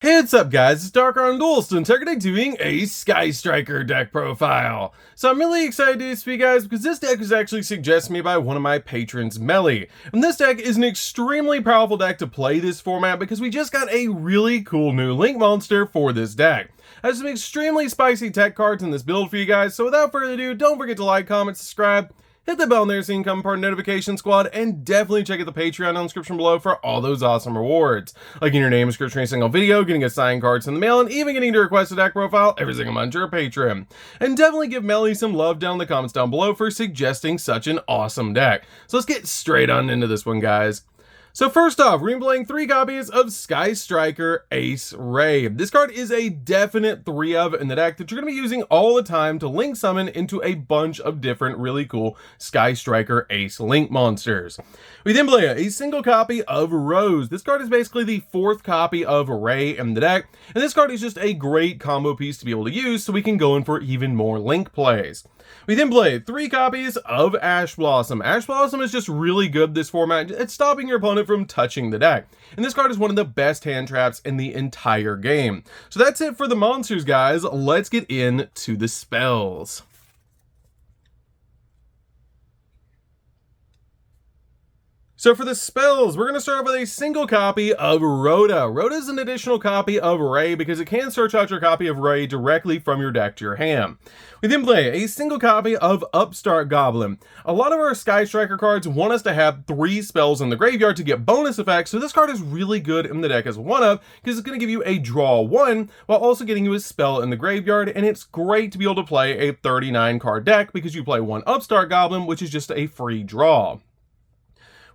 Hey, what's up guys, it's DarkArmedDuelist and today doing a Sky Striker deck profile. So I'm really excited to speak guys because this deck was actually suggested to me by one of my patrons, Meli. And this deck is an extremely powerful deck to play this format because we just got a really cool new Link monster for this deck. I have some extremely spicy tech cards in this build for you guys, so without further ado, don't forget to like, comment, subscribe, hit the bell there so you can become part of the notification squad, and definitely check out the Patreon in the description below for all those awesome rewards. Like getting your name description in every single video, getting a signed cards in the mail, and even getting to request a deck profile every single month to your Patreon. And definitely give Meli some love down in the comments down below for suggesting such an awesome deck. So let's get straight on into this one, guys. So first off, we're going to be playing 3 copies of Sky Striker Ace Ray. This card is a definite 3 of in the deck that you're going to be using all the time to link summon into a bunch of different really cool Sky Striker Ace Link monsters. We then play a single copy of Rose. This card is basically the 4th copy of Ray in the deck, and this card is just a great combo piece to be able to use so we can go in for even more link plays. We then play 3 copies of Ash Blossom. Ash Blossom is just really good this format. It's stopping your opponent from touching the deck. And this card is one of the best hand traps in the entire game. So that's it for the monsters, guys. Let's get into the spells. So for the spells, we're going to start with a single copy of Rhoda. Rhoda is an additional copy of Ray because it can search out your copy of Ray directly from your deck to your hand. We then play a single copy of Upstart Goblin. A lot of our Sky Striker cards want us to have 3 spells in the graveyard to get bonus effects, so this card is really good in the deck as one of because it's going to give you a draw 1 while also getting you a spell in the graveyard, and it's great to be able to play a 39 card deck because you play 1 Upstart Goblin, which is just a free draw.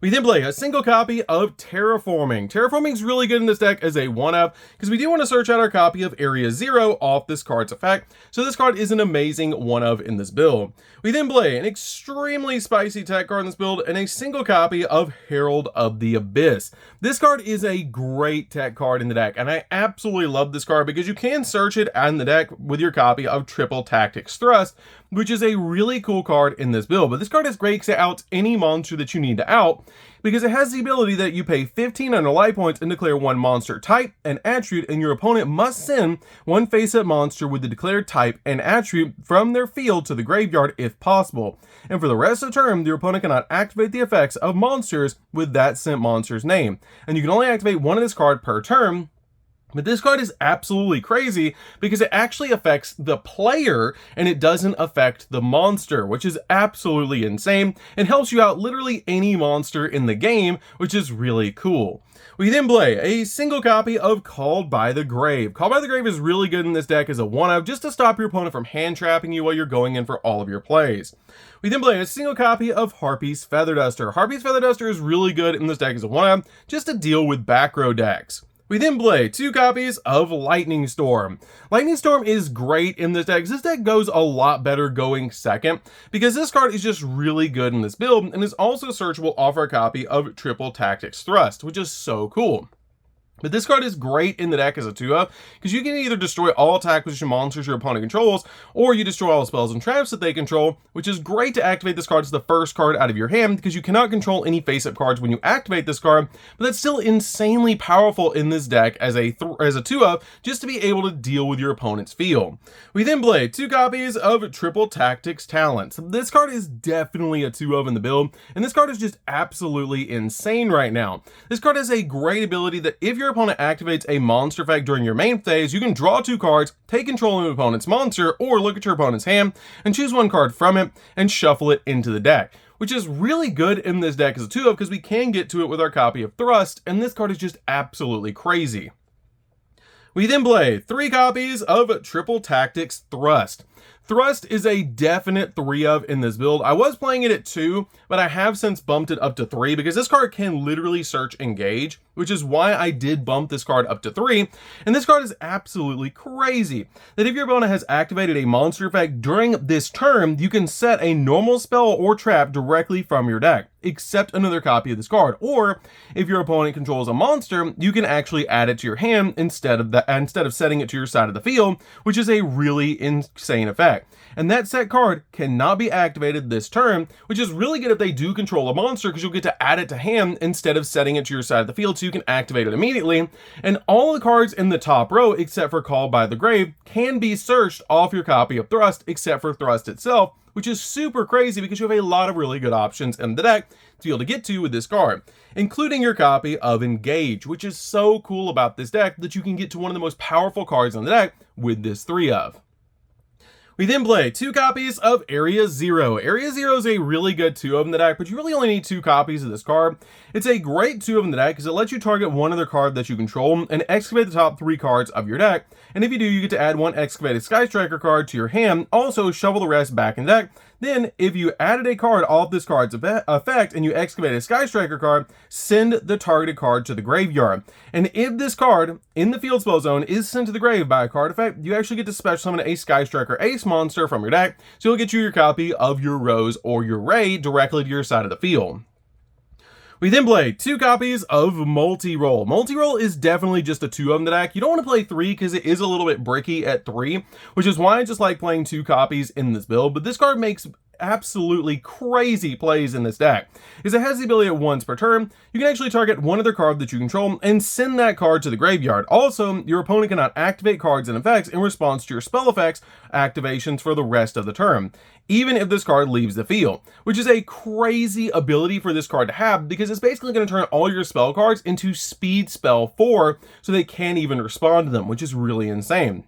We then play a single copy of Terraforming. Terraforming is really good in this deck as a 1-up because we do want to search out our copy of Area 0 off this card's effect, so this card is an amazing 1-of in this build. We then play an extremely spicy tech card in this build and a single copy of Herald of the Abyss. This card is a great tech card in the deck, and I absolutely love this card because you can search it on the deck with your copy of Triple Tactics Thrust, which is a really cool card in this build. But this card is great to out any monster that you need to out because it has the ability that you pay 15 under life points and declare 1 monster type and attribute, and your opponent must send 1 face-up monster with the declared type and attribute from their field to the graveyard if possible. And for the rest of the turn, your opponent cannot activate the effects of monsters with that sent monster's name. And you can only activate 1 of this card per turn. But this card is absolutely crazy because it actually affects the player and it doesn't affect the monster, which is absolutely insane and helps you out literally any monster in the game, which is really cool. We then play a single copy of Called by the Grave. Called by the Grave is really good in this deck as a 1-of just to stop your opponent from hand trapping you while you're going in for all of your plays. We then play a single copy of Harpy's Feather Duster. Harpy's Feather Duster is really good in this deck as a 1-of just to deal with back row decks. We then play 2 copies of Lightning Storm. Lightning Storm is great in this deck because this deck goes a lot better going second because this card is just really good in this build and is also searchable off our copy of Triple Tactics Thrust, which is so cool. But this card is great in the deck as a 2-up because you can either destroy all attack position monsters your opponent controls, or you destroy all spells and traps that they control, which is great to activate this card as the first card out of your hand because you cannot control any face-up cards when you activate this card, but that's still insanely powerful in this deck as a 2-up just to be able to deal with your opponent's field. We then play 2 copies of Triple Tactics Talents. This card is definitely a 2-of in the build, and this card is just absolutely insane right now. This card has a great ability that if your opponent activates a monster effect during your main phase, you can draw 2 cards, take control of your opponent's monster, or look at your opponent's hand and choose 1 card from it and shuffle it into the deck, which is really good in this deck as a 2-of because we can get to it with our copy of Thrust, and this card is just absolutely crazy. We then play 3 copies of Triple Tactics Thrust. Thrust is a definite 3-of in this build. I was playing it at 2, but I have since bumped it up to 3 because this card can literally search Engage, which is why I did bump this card up to 3. And this card is absolutely crazy that if your opponent has activated a monster effect during this turn, you can set a normal spell or trap directly from your deck, except another copy of this card. Or if your opponent controls a monster, you can actually add it to your hand instead of setting it to your side of the field, which is a really insane effect. deck. And that set card cannot be activated this turn, which is really good if they do control a monster because you'll get to add it to hand instead of setting it to your side of the field so you can activate it immediately. And all the cards in the top row, except for Called by the Grave, can be searched off your copy of Thrust, except for Thrust itself, which is super crazy because you have a lot of really good options in the deck to be able to get to with this card, including your copy of Engage, which is so cool about this deck that you can get to one of the most powerful cards in the deck with this 3 of. We then play 2 copies of Area Zero. Area Zero is a really good 2 of in the deck, but you really only need 2 copies of this card. It's a great 2 of in the deck because it lets you target one other card that you control and excavate the top 3 cards of your deck. And if you do, you get to add 1 excavated Sky Striker card to your hand, also shovel the rest back in the deck. Then, if you added a card off this card's effect and you excavate a Sky Striker card, send the targeted card to the graveyard. And if this card in the field spell zone is sent to the grave by a card effect, you actually get to special summon a Sky Striker Ace monster from your deck, so you'll get you your copy of your Rose or your Ray directly to your side of the field. We then play 2 copies of Multi-Roll. Multi-Roll is definitely just a 2 of in the deck. You don't want to play 3 because it is a little bit bricky at 3, which is why I just like playing 2 copies in this build, but this card makes absolutely crazy plays in this deck, because it has the ability at once per turn, you can actually target one other card that you control and send that card to the graveyard. Also, your opponent cannot activate cards and effects in response to your spell effects activations for the rest of the turn, even if this card leaves the field, which is a crazy ability for this card to have because it's basically going to turn all your spell cards into speed spell 4 so they can't even respond to them, which is really insane.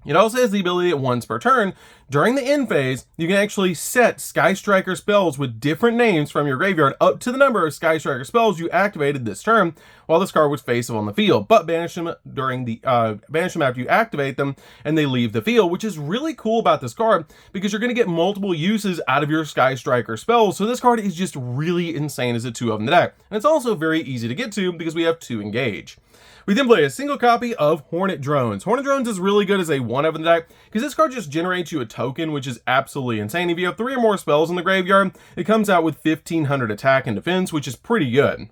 It also has the ability at once per turn. During the end phase, you can actually set Sky Striker spells with different names from your graveyard up to the number of Sky Striker spells you activated this turn while this card was face up on the field, but banish them during the banish them after you activate them and they leave the field, which is really cool about this card because you're going to get multiple uses out of your Sky Striker spells. So this card is just really insane as a 2 of in the deck, and it's also very easy to get to because we have 2 Engage. We then play a single copy of Hornet Drones. Hornet Drones is really good as a 1 of in the deck because this card just generates you a token, which is absolutely insane. If you have 3 or more spells in the graveyard, it comes out with 1500 attack and defense, which is pretty good.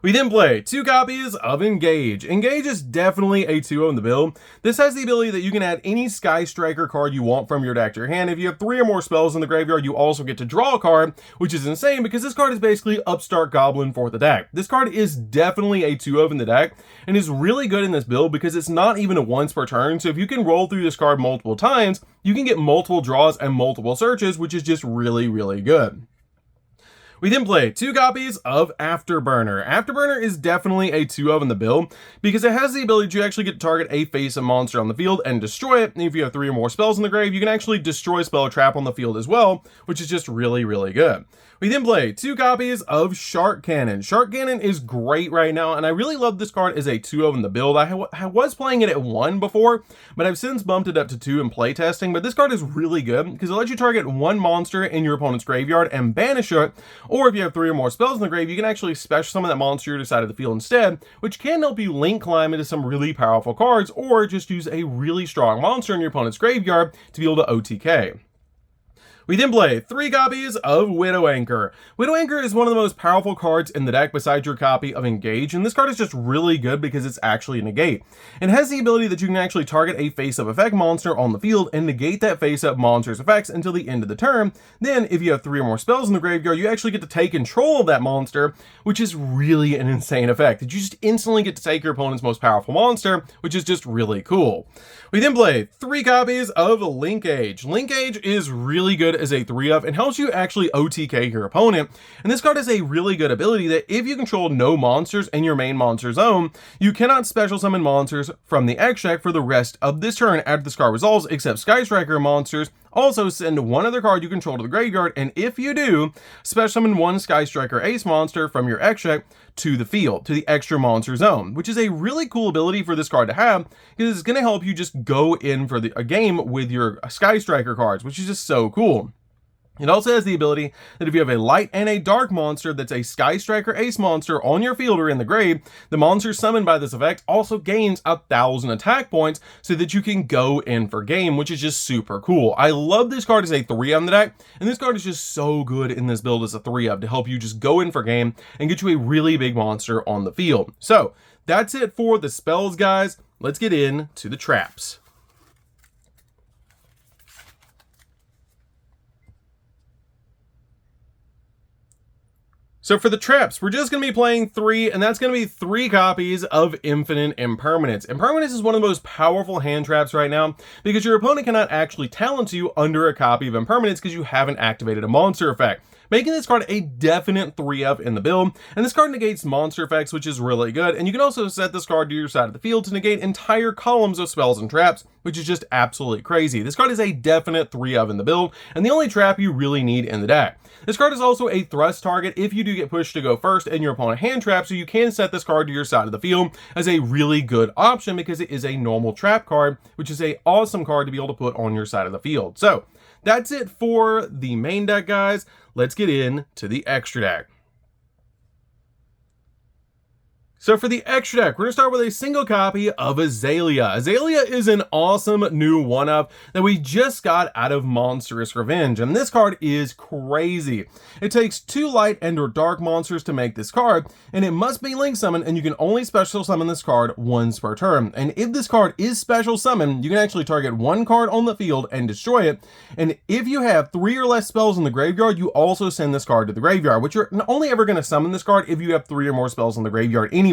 We then play 2 copies of Engage. Engage is definitely a 2 in the build. This has the ability that you can add any Sky Striker card you want from your deck to your hand. If you have 3 or more spells in the graveyard, you also get to draw a card, which is insane because this card is basically Upstart Goblin for the deck. This card is definitely a 2 of in the deck and is really good in this build because it's not even a once per turn. So if you can roll through this card multiple times, you can get multiple draws and multiple searches, which is just really, really good. We then play 2 copies of Afterburner. Afterburner is definitely a 2 of in the build because it has the ability to actually get to target a face-up monster on the field and destroy it. And if you have 3 or more spells in the grave, you can actually destroy spell trap on the field as well, which is just really, really good. We then play 2 copies of Shark Cannon. Shark Cannon is great right now, and I really love this card as a 2 of in the build. I was playing it at 1 before, but I've since bumped it up to 2 in playtesting. But this card is really good because it lets you target 1 monster in your opponent's graveyard and banish it. Or if you have 3 or more spells in the grave, you can actually special summon that monster to the side of the field instead, which can help you link climb into some really powerful cards, or just use a really strong monster in your opponent's graveyard to be able to OTK. We then play 3 copies of Widow Anchor. Widow Anchor is one of the most powerful cards in the deck besides your copy of Engage, and this card is just really good because it's actually a negate. It has the ability that you can actually target a face-up effect monster on the field and negate that face-up monster's effects until the end of the turn. Then, if you have 3 or more spells in the graveyard, you actually get to take control of that monster, which is really an insane effect. That you just instantly get to take your opponent's most powerful monster, which is just really cool. We then play 3 copies of Linkage. Linkage is really good as a 3 of and helps you actually OTK your opponent. And this card has a really good ability that if you control no monsters in your main monster zone, you cannot special summon monsters from the X deck for the rest of this turn after this card resolves, except Sky Striker monsters. Also send 1 other card you control to the graveyard, and if you do, special summon 1 Sky Striker Ace monster from your X deck to the field, to the extra monster zone, which is a really cool ability for this card to have because it's going to help you just go in for a game with your Sky Striker cards, which is just so cool. It also has the ability that if you have a light and a dark monster that's a Sky Striker Ace monster on your field or in the grave, the monster summoned by this effect also gains 1,000 attack points so that you can go in for game, which is just super cool. I love this card as a 3 on the deck, and this card is just so good in this build as a 3 of to help you just go in for game and get you a really big monster on the field. So that's it for the spells, guys. Let's get into the traps. So for the traps, we're just going to be playing 3, and that's going to be 3 copies of Infinite Impermanence. Impermanence is one of the most powerful hand traps right now, because your opponent cannot actually talent you under a copy of Impermanence because you haven't activated a monster effect, making this card a definite 3-up in the build. And this card negates monster effects, which is really good, and you can also set this card to your side of the field to negate entire columns of spells and traps, which is just absolutely crazy. This card is a definite 3-up in the build, and the only trap you really need in the deck. This card is also a thrust target if you do get pushed to go first and your opponent hand traps, so you can set this card to your side of the field as a really good option because it is a normal trap card, which is a awesome card to be able to put on your side of the field. So that's it for the main deck, guys. Let's get into the extra deck. So for the extra deck, we're going to start with a single copy of Azalea. Azalea is an awesome new 1-up that we just got out of Monstrous Revenge, and this card is crazy. It takes 2 light and or dark monsters to make this card, and it must be link summoned, and you can only special summon this card once per turn. And if this card is special summoned, you can actually target 1 card on the field and destroy it. And if you have 3 or less spells in the graveyard, you also send this card to the graveyard, which you're only ever going to summon this card if you have 3 or more spells in the graveyard anyways.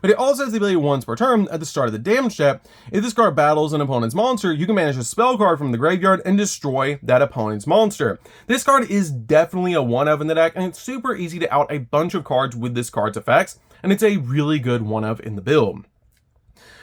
But it also has the ability once per turn at the start of the damage step. If this card battles an opponent's monster, you can banish a spell card from the graveyard and destroy that opponent's monster. This card is definitely a 1-up in the deck, and it's super easy to out a bunch of cards with this card's effects, and it's a really good 1-up in the build.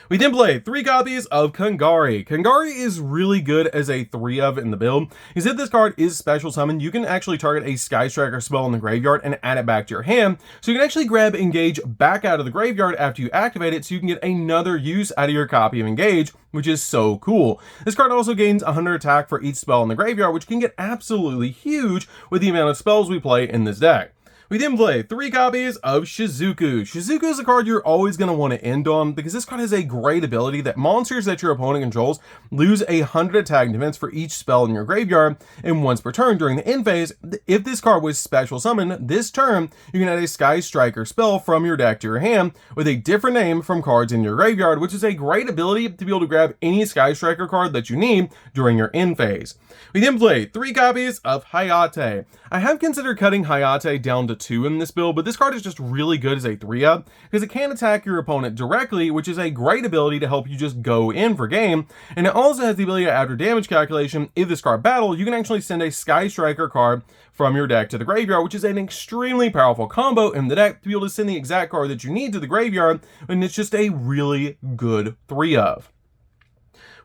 We then play 3 copies of Kangari. Kangari is really good as a 3-up in the build, because if this card is special summoned, you can actually target a Sky Striker spell in the graveyard and add it back to your hand, so you can actually grab Engage back out of the graveyard after you activate it, so you can get another use out of your copy of Engage, which is so cool. This card also gains 100 attack for each spell in the graveyard, which can get absolutely huge with the amount of spells we play in this deck. We then play 3 copies of Shizuku. Shizuku is a card you're always going to want to end on because this card has a great ability that monsters that your opponent controls lose 100 attack defense for each spell in your graveyard, and once per turn during the end phase, if this card was special summoned this turn, you can add a Sky Striker spell from your deck to your hand with a different name from cards in your graveyard, which is a great ability to be able to grab any Sky Striker card that you need during your end phase. We then play 3 copies of Hayate. I have considered cutting Hayate down to 2 in this build, but this card is just really good as a 3-up because it can attack your opponent directly, which is a great ability to help you just go in for game. And it also has the ability to after damage calculation, if this card battle, you can actually send a Sky Striker card from your deck to the graveyard, which is an extremely powerful combo in the deck to be able to send the exact card that you need to the graveyard, and it's just a really good 3-up.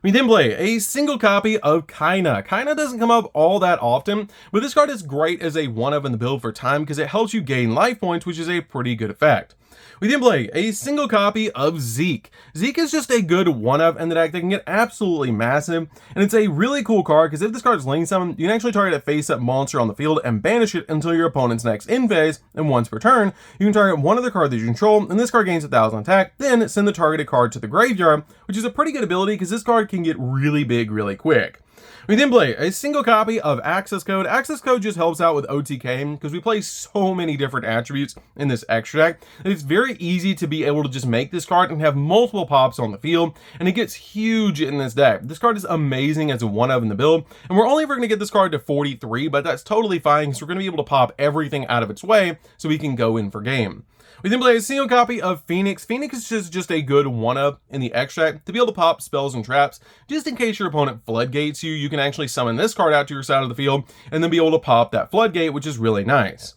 We then play a single copy of Kaina. Kaina doesn't come up all that often, but this card is great as a 1-up in the build for time because it helps you gain life points, which is a pretty good effect. We then play a single copy of Zeke. Zeke is just a good 1-up in the deck that can get absolutely massive, and it's a really cool card because if this card is link summoned, you can actually target a face-up monster on the field and banish it until your opponent's next end phase, and once per turn, you can target one other card that you control, and this card gains 1,000 attack, then send the targeted card to the graveyard, which is a pretty good ability because this card can get really big really quick. We then play a single copy of Access Code. Access Code just helps out with OTK because we play so many different attributes in this extra deck that it's very easy to be able to just make this card and have multiple pops on the field, and it gets huge in this deck. This card is amazing as a 1-up in the build, and we're only ever going to get this card to 43, but that's totally fine because we're going to be able to pop everything out of its way so we can go in for game. We then play a single copy of Phoenix. Phoenix is just a good 1-up in the extract to be able to pop spells and traps. Just in case your opponent floodgates you, you can actually summon this card out to your side of the field and then be able to pop that floodgate, which is really nice.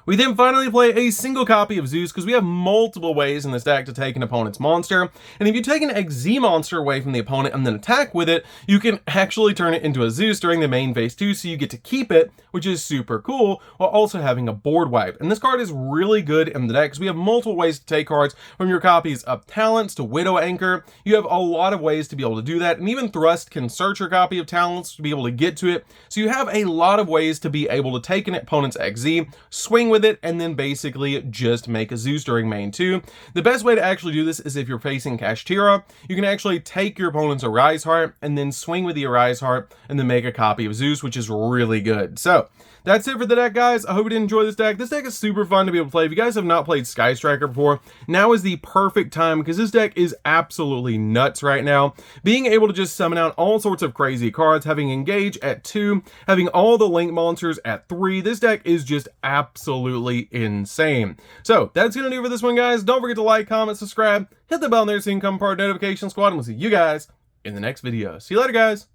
We then finally play a single copy of Zeus because we have multiple ways in this deck to take an opponent's monster, and if you take an XZ monster away from the opponent and then attack with it, you can actually turn it into a Zeus during the main phase too, so you get to keep it, which is super cool, while also having a board wipe. And this card is really good in the deck because we have multiple ways to take cards from your copies of Talents to Widow Anchor. You have a lot of ways to be able to do that, and even Thrust can search your copy of Talents to be able to get to it, so you have a lot of ways to be able to take an opponent's XZ, swing with it, and then basically just make a Zeus during main 2. The best way to actually do this is if you're facing Kashtira, you can actually take your opponent's Arise Heart and then swing with the Arise Heart and then make a copy of Zeus, which is really good. So that's it for the deck, guys. I hope you did enjoy this deck. This deck is super fun to be able to play. If you guys have not played Sky Striker before, now is the perfect time because this deck is absolutely nuts right now. Being able to just summon out all sorts of crazy cards, having Engage at 2, having all the Link monsters at 3, this deck is just absolutely absolutely insane. So that's going to do it for this one, guys. Don't forget to like, comment, subscribe, hit the bell there so you can become part of Notification Squad, and we'll see you guys in the next video. See you later, guys.